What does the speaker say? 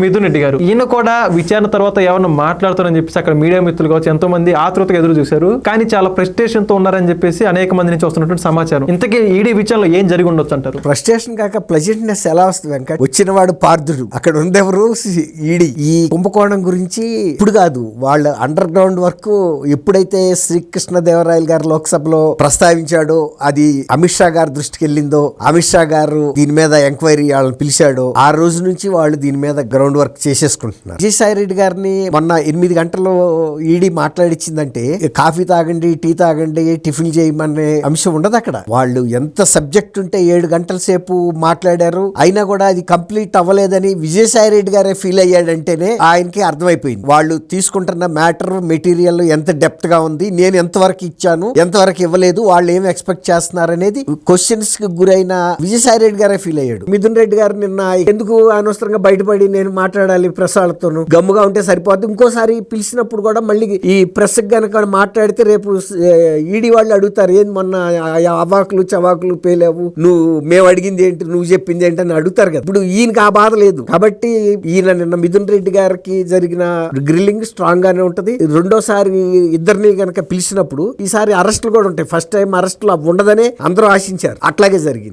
మిథున్ రెడ్డి గారు ఈయన కూడా విచారణ తర్వాత ఏమన్నా మాట్లాడుతారని చెప్పేసి అక్కడ మీడియా మిత్రులు కావచ్చు ఎంతో మంది ఆతృతగా ఎదురు చూశారు. కానీ చాలా ఫ్రస్ట్రేషన్ తో ఉన్నారని చెప్పేసి అనేక మంది నుంచి వస్తున్నటువంటి సమాచారం. ఇంతకీ ఈడీ విచారణలో ఏం జరిగి ఉండొచ్చు అంటారు? ఫ్రస్ట్రేషన్ కాక ప్లెజెంట్నెస్ ఎలా వస్తుంది వెంకట్? వచ్చిన వాడు పార్థుడు, అక్కడ ఉండేవారు ఈడీ. ఈ కుంభకోణం గురించి ఇప్పుడు కాదు, వాళ్ళ అండర్ గ్రౌండ్ వర్క్ ఎప్పుడైతే శ్రీకృష్ణదేవరాయలు గారు లోక్సభలో ప్రస్తావించాడో, అది అమిత్ షా గారి దృష్టికి వెళ్ళిందో, అమిత్ షా గారు దీని మీద ఎంక్వైరీ వాళ్ళని పిలిచాడో, ఆ రోజు నుంచి వాళ్ళు దీని మీద గ్రౌండ్ వర్క్ చేసేసుకుంటున్నారు. విజయసాయి రెడ్డి గారిని మొన్న 8 గంటలు ఈడీ మాట్లాడిచ్చిందంటే కాఫీ తాగండి, టీ తాగండి, టిఫిన్ చేయమనే అంశం ఉండదు అక్కడ. వాళ్ళు ఎంత సబ్జెక్ట్ ఉంటే 7 గంటల సేపు మాట్లాడారు, అయినా కూడా అది కంప్లీట్ అవ్వలేదని విజయసాయి రెడ్డి గారే ఫీల్ అయ్యాడంటేనే ఆయనకి అర్థమైపోయింది వాళ్ళు తీసుకుంటున్న మ్యాటర్ మెటీరియల్ ఎంత డెప్త్ గా ఉంది, నేను ఎంతవరకు ఇచ్చాను, ఎంతవరకు ఇవ్వలేదు, వాళ్ళు ఏం ఎక్స్పెక్ట్ చేస్తున్నారు అనేది క్వశ్చన్స్ కి గురైన విజయసాయి రెడ్డి గారే ఫీల్ అయ్యాడు. మిథున్ రెడ్డి గారు నిన్న ఎందుకు అనవసరంగా బయటపడి నేను మాట్లాడాలి ప్రెస్ వాళ్ళతోను, గమ్ముగా ఉంటే సరిపోద్ది, ఇంకోసారి పిలిచినప్పుడు కూడా మళ్ళీ ఈ ప్రెస్ గనక మాట్లాడితే రేపు ఈడీ వాళ్ళు అడుగుతారు, ఏం మొన్న అవాకులు చవాకులు పేలేవు, నువ్వు మేము అడిగింది ఏంటి, నువ్వు చెప్పింది ఏంటి అని అడుగుతారు కదా. ఇప్పుడు ఈయనకి ఆ బాధ లేదు కాబట్టి ఈయన నిన్న మిథున్ రెడ్డి గారికి జరిగిన గ్రిల్లింగ్ స్ట్రాంగ్ గానే ఉంటది. రెండోసారి ఇద్దరిని గనక పిలిచినప్పుడు ఈసారి అరెస్టులు కూడా ఉంటాయి. ఫస్ట్ టైం అరెస్టులు ఉండదనే అందరూ ఆశించారు, అట్లాగే జరిగింది.